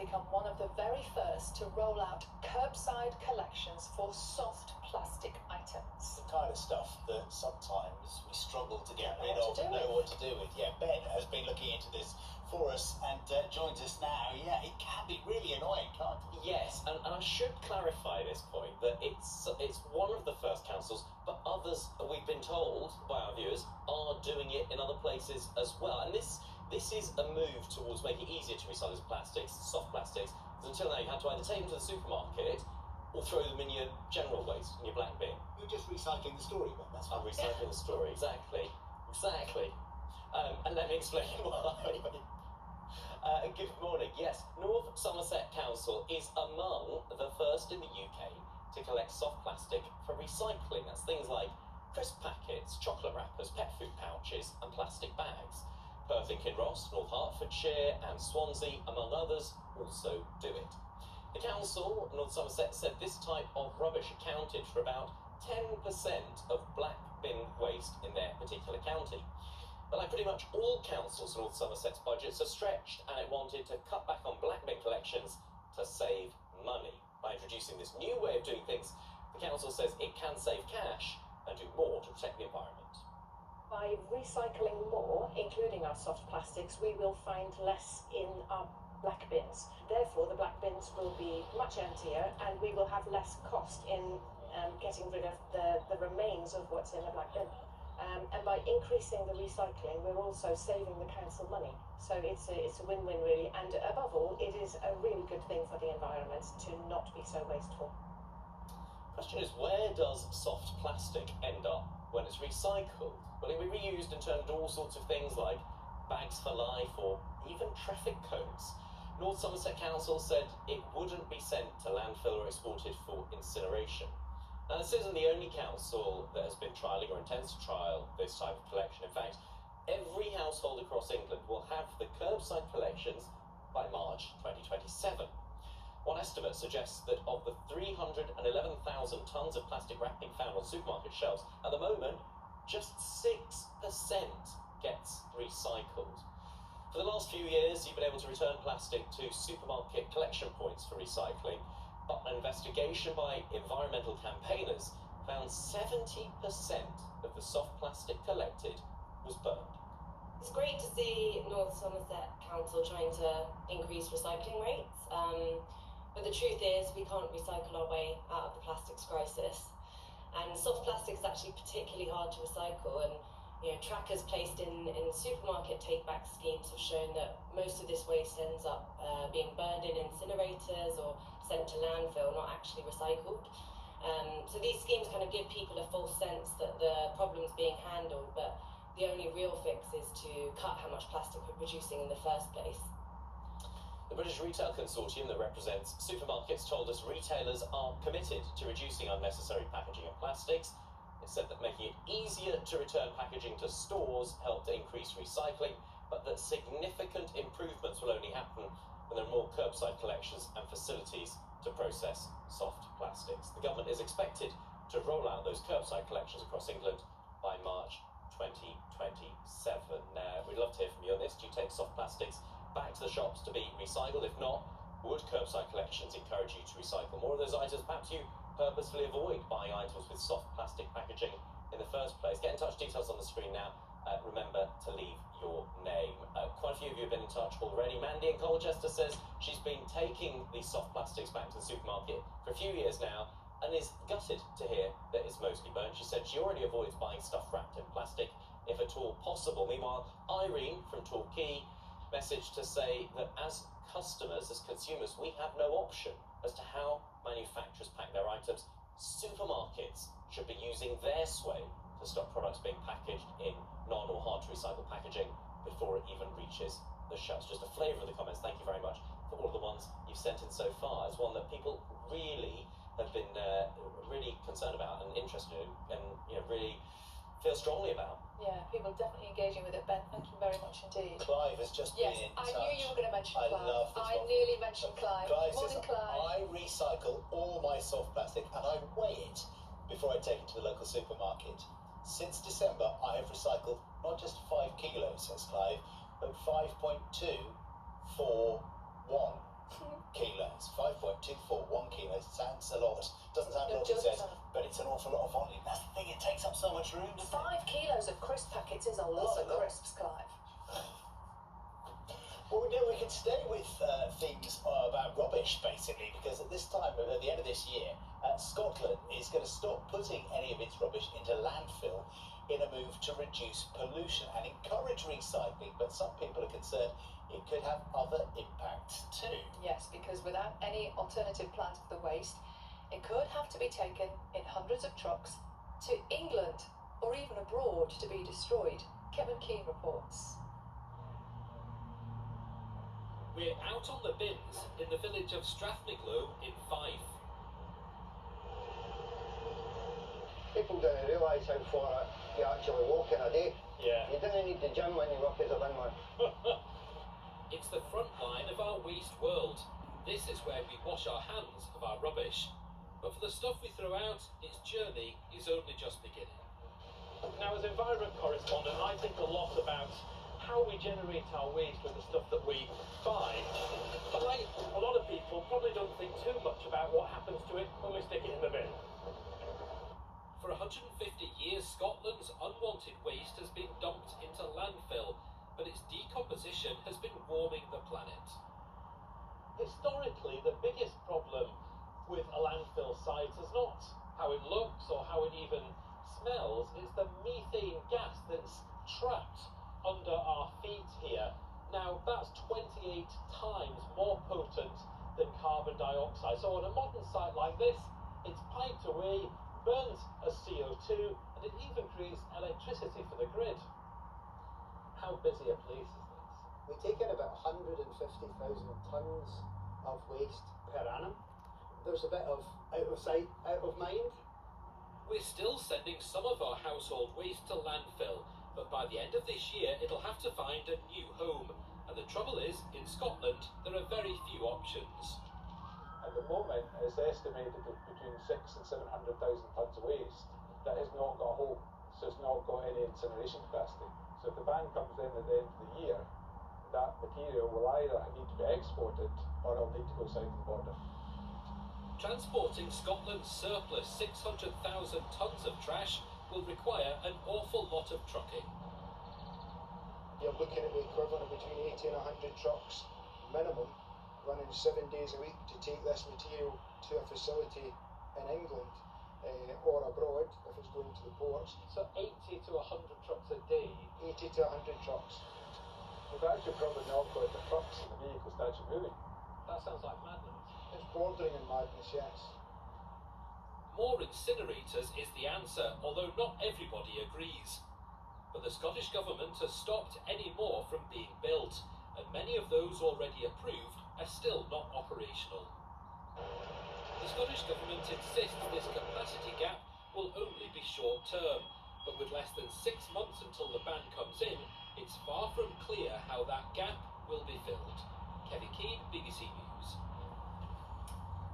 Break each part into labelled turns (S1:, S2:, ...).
S1: become one of the very first to roll out curbside collections for soft plastic items.
S2: The kind of stuff that sometimes we struggle to get rid of and know what to do with. Yeah, Ben has been looking into this for us and joins us now. Yeah, it can be really annoying, can't it?
S3: Yes, and I should clarify this point, that it's one of the first councils, but others, we've been told by our viewers, are doing it in other places as well. And this is a move towards making it easier to recycle plastics, soft plastics, because until now you had to either take them to the supermarket or throw them in your general waste, in your black bin.
S2: You're just recycling the story, Ben. That's
S3: I'm recycling the story, exactly. And let me explain why. Good morning. Yes, North Somerset Council is among the first in the UK to collect soft plastic for recycling. That's things like crisp packets, chocolate wrappers, pet food pouches and plastic bags. Perth and Kinross, North Hertfordshire and Swansea, among others, also do it. The council, North Somerset, said this type of rubbish accounted for about 10% of black bin waste in their particular county. But like pretty much all councils, North Somerset's budgets are stretched, and it wanted to cut back on black bin collections to save money. By introducing this new way of doing things, the council says it can save cash and do more to protect the environment.
S4: By recycling more, including our soft plastics, we will find less in our black bins. Therefore, the black bins will be much emptier, and we will have less cost in getting rid of the remains of what's in the black bin. And by increasing the recycling, we're also saving the council money. So it's a win-win really, and above all, it is a really good thing for the environment to not be so wasteful.
S3: Question is, where does soft plastic end up when it's recycled? Will it be reused and turned into all sorts of things like bags for life or even traffic cones? North Somerset Council said it wouldn't be sent to landfill or exported for incineration. Now, this isn't the only council that has been trialling or intends to trial this type of collection. In fact, every household across England will have the curbside collections by March 2027. One estimate suggests that of the 311,000 tonnes of plastic wrapping found on supermarket shelves, at the moment, just 6% gets recycled. For the last few years, you've been able to return plastic to supermarket collection points for recycling, but an investigation by environmental campaigners found 70% of the soft plastic collected was burned.
S5: It's great to see North Somerset Council trying to increase recycling rates, but the truth is we can't recycle our way out of the plastics crisis. And soft plastic is actually particularly hard to recycle, and trackers placed in supermarket take-back schemes have shown that most of this waste ends up being burned in incinerators or sent to landfill, not actually recycled. So these schemes kind of give people a false sense that the problem's being handled, but the only real fix is to cut how much plastic we're producing in the first place.
S3: The British Retail Consortium that represents supermarkets told us retailers are committed to reducing unnecessary packaging of plastics. It said that making it easier to return packaging to stores helped increase recycling, but that significant improvements will only happen when there are more curbside collections and facilities to process soft plastics. The government is expected to roll out those curbside collections across England by March 2027. Now, we'd love to hear from you on this. Do you take soft plastics back to the shops to be recycled? If not, would curbside collections encourage you to recycle more of those items? Perhaps you purposefully avoid buying items with soft plastic packaging in the first place. Get in touch, details on the screen now. Remember to leave your name. Quite a few of you have been in touch already. Mandy in Colchester says she's been taking these soft plastics back to the supermarket for a few years now and is gutted to hear that it's mostly burnt. She said she already avoids buying stuff wrapped in plastic if at all possible. Meanwhile, Irene from Torquay messaged to say that as customers, as consumers, we have no option as to how manufacturers pack their items. Supermarkets should be using their sway to stop products being packaged in non or hard to recycle packaging before it even reaches the shelves. Just a flavour of the comments. Thank you very much for all of the ones you've sent in so far. It's one that people really have been really concerned about and interested in, and really feel strongly about.
S1: Yeah, people are definitely engaging with it, Ben. Thank you very much indeed.
S2: Clive has just been in touch.
S1: I knew you were going to mention
S2: I
S1: Clive.
S2: love this
S1: I
S2: one.
S1: nearly mentioned Clive.
S2: Clive
S1: Morning,
S2: says,
S1: Clive.
S2: I recycle all my soft plastic and I weigh it before I take it to the local supermarket. Since December, I have recycled not just 5 kilos, says Clive, but 5.241. 0.24, 1 kilo. Sounds a lot. Doesn't sound a lot, it says, but it's an awful lot of volume. That's the thing, it takes up so much room, doesn't it?
S1: 5 kilos of crisp packets is a lot of crisps, Clive.
S2: Well, we can stay with things about rubbish, basically, because at this time, at the end of this year, Scotland is going to stop putting any of its rubbish into landfill in a move to reduce pollution and encourage recycling. But some people are concerned it could have other impacts too.
S1: Yes, because without any alternative plans for the waste, it could have to be taken in hundreds of trucks to England or even abroad to be destroyed. Kevin Keane reports.
S6: We're out on the bins in the village of Strathmiglo in Fife.
S7: People don't realise how far you actually walk in a day.
S6: Yeah.
S7: You don't need the gym when you work as a binman.
S6: It's the front line of our waste world. This is where we wash our hands of our rubbish. But for the stuff we throw out, its journey is only just beginning.
S8: Now, as environment correspondent, I think a lot about how we generate our waste with the stuff that we buy. But like a lot of people, probably don't think too much about what happens to it when we stick it in the bin.
S6: For 150 years, Scotland's unwanted waste has been dumped into landfill, but its decomposition has been warming the planet.
S8: Historically, the biggest problem with a landfill site is not how it looks or how it even smells, it's the methane gas that's trapped under our feet here. Now, that's 28 times more potent than carbon dioxide. So on a modern site like this, it's piped away, burns as CO2, and it even creates electricity for the grid. How busy a place is this?
S7: We take in about 150,000 tonnes of waste per annum. There's a bit of out of sight, out of mind.
S6: We're still sending some of our household waste to landfill, but by the end of this year, it'll have to find a new home. And the trouble is, in Scotland, there are very few options.
S9: At the moment, it's estimated that between 600,000 and 700,000 tonnes of waste that has not got a home, so it's not got any incineration capacity. So if the ban comes in at the end of the year, that material will either need to be exported or it'll need to go south of the border.
S6: Transporting Scotland's surplus 600,000 tonnes of trash will require an awful lot of trucking.
S10: You're looking at the equivalent of between 80 and 100 trucks minimum running 7 days a week to take this material to a facility in England or abroad if it's going to the ports.
S8: So 80 to 100 trucks a day?
S10: 80 to 100 trucks.
S9: We've actually probably not got the trucks and the vehicles to actually moving.
S8: That sounds like madness.
S10: It's bordering on madness, yes.
S6: More incinerators is the answer, although not everybody agrees. But the Scottish Government has stopped any more from being built, and many of those already approved are still not operational. The Scottish Government insists this capacity gap will only be short-term, but with less than 6 months until the ban comes in, it's far from clear how that gap will be filled. Kevin Keane, BBC News.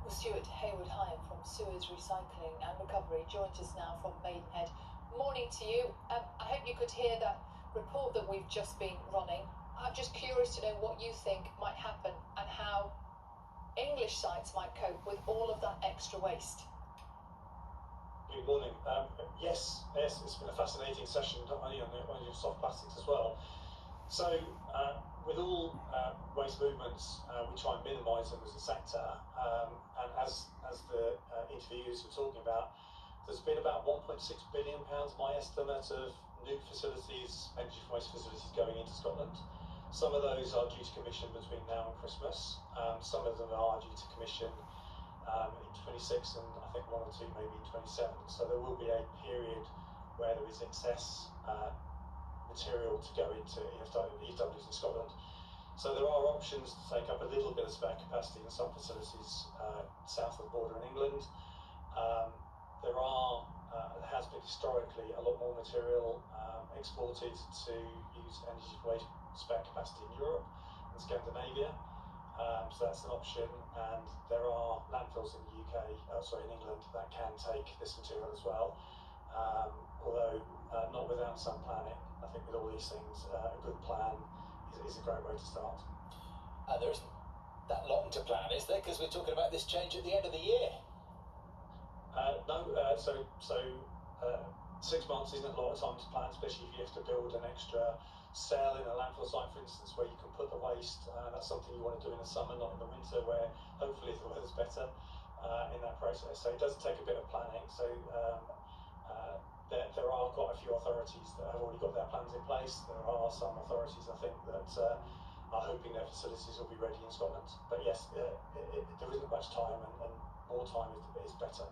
S1: Well, Stuart Haywood-Hyam from Sewers Recycling and Recovery joins us now from Maidenhead. Morning to you. I hope you could hear that report that we've just been running. I'm just curious to know what you think might happen and how English sites might cope with all of that extra waste.
S11: Good morning. Yes, it's been a fascinating session, not only on your soft plastics as well. So, with all waste movements, we try and minimise them as a sector. And as the interviews were talking about, there's been about £1.6 billion, my estimate, of new facilities, energy from waste facilities going into Scotland. Some of those are due to commission between now and Christmas. Some of them are due to commission in 26 and I think 1 or 2 maybe in 27. So there will be a period where there is excess material to go into EFWs in Scotland. So there are options to take up a little bit of spare capacity in some facilities south of the border in England. There has been historically a lot more material exported to use energy from waste spare capacity in Europe and Scandinavia. So that's an option, and there are landfills in the in England that can take this material as well. Although not without some planning. I think with all these things, a good plan is a great way to start.
S2: There isn't that long to plan, is there? Because we're talking about this change at the end of the year.
S11: No, 6 months isn't a lot of time to plan, especially if you have to build an extra cell in a landfill site, for instance, where you can put the waste. That's something you want to do in the summer, not in the winter, where hopefully the weather's better in that process. So it does take a bit of planning. So there are quite a few authorities that have already got their plans in place. There are some authorities, I think, that are hoping their facilities will be ready in Scotland. But yes, there isn't much time, and more time is better.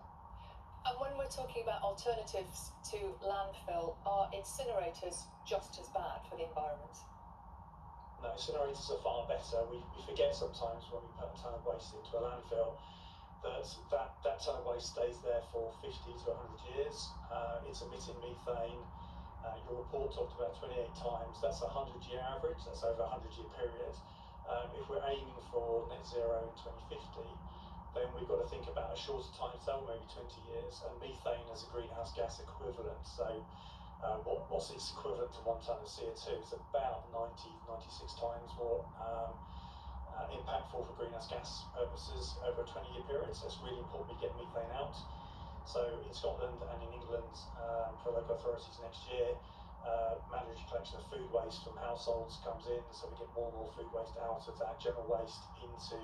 S1: And when we're talking about alternatives to landfill, are incinerators just as bad for the environment?
S11: No, incinerators are far better. We forget sometimes when we put a ton of waste into a landfill that ton of waste stays there for 50 to 100 years. It's emitting methane. Your report talked about 28 times. That's a 100-year average. That's over a 100-year period. If we're aiming for net zero in 2050, then we've got to think about a shorter time scale, maybe 20 years, and methane as a greenhouse gas equivalent. So what's its equivalent to 1 tonne of CO2? It's about 96 times more impactful for greenhouse gas purposes over a 20-year period. So it's really important we get methane out. So in Scotland and in England, for local authorities next year, mandatory collection of food waste from households comes in, so we get more and more food waste out of that general waste into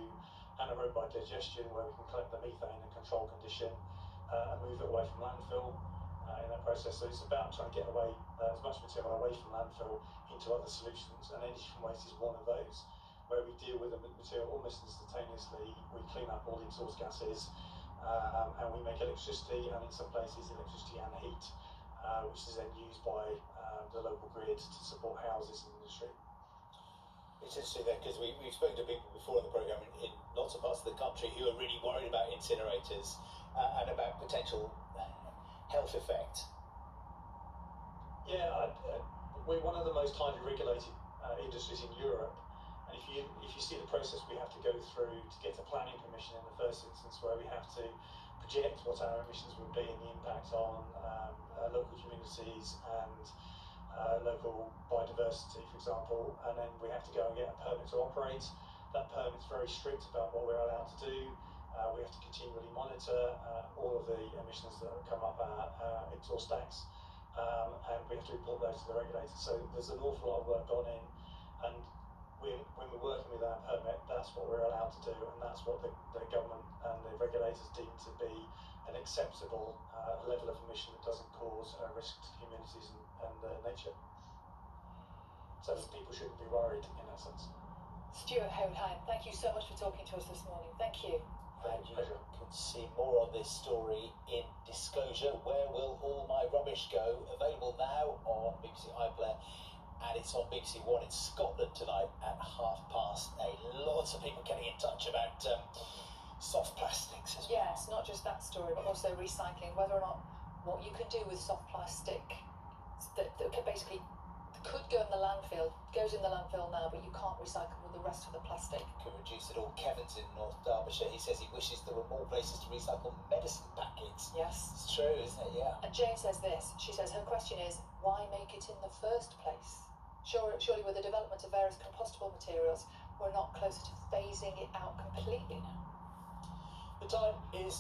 S11: anaerobic digestion, where we can collect the methane and control condition and move it away from landfill in that process. So it's about trying to get away as much material away from landfill into other solutions, and energy from waste is one of those, where we deal with the material almost instantaneously. We clean up all the exhaust gases and we make electricity, and in some places electricity and heat, which is then used by the local grid to support houses and industry.
S2: It's interesting there, because we've spoken to people before in the programme in lots of parts of the country who are really worried about incinerators and about potential health effect.
S11: Yeah, we're one of the most highly regulated industries in Europe, and if you see the process we have to go through to get a planning permission in the first instance, where we have to project what our emissions would be and the impact on local communities and local biodiversity, for example, and then we have to go and get a permit to operate. That permit's very strict about what we're allowed to do. We have to continually monitor all of the emissions that come up our exhaust stacks, and we have to report those to the regulators. So there's an awful lot of work gone in, and when we're working with our permit, that's what we're allowed to do, and that's what the government and the regulators deem to be an acceptable level of emission that doesn't cause risk to communities and nature. So people shouldn't be worried in that sense.
S1: Stuart Hayward-Hine, thank you so much for talking to us this morning. Thank you.
S2: And you can see more on this story in Disclosure, Where Will All My Rubbish Go? Available now on BBC iPlayer, and it's on BBC One in Scotland tonight at 8:30. Lots of people getting in touch about soft plastics as well.
S1: Yes, not just that story, but also recycling, whether or not what you can do with soft plastic that could basically could go in the landfill, goes in the landfill now, but you can't recycle with the rest of the plastic.
S2: Could reduce it all. Kevin's in North Derbyshire. He says he wishes there were more places to recycle medicine packets.
S1: Yes.
S2: It's true, isn't it? Yeah.
S1: And Jane says this. She says her question is, why make it in the first place? Surely with the development of various compostable materials, we're not closer to phasing it out completely now.
S2: The time is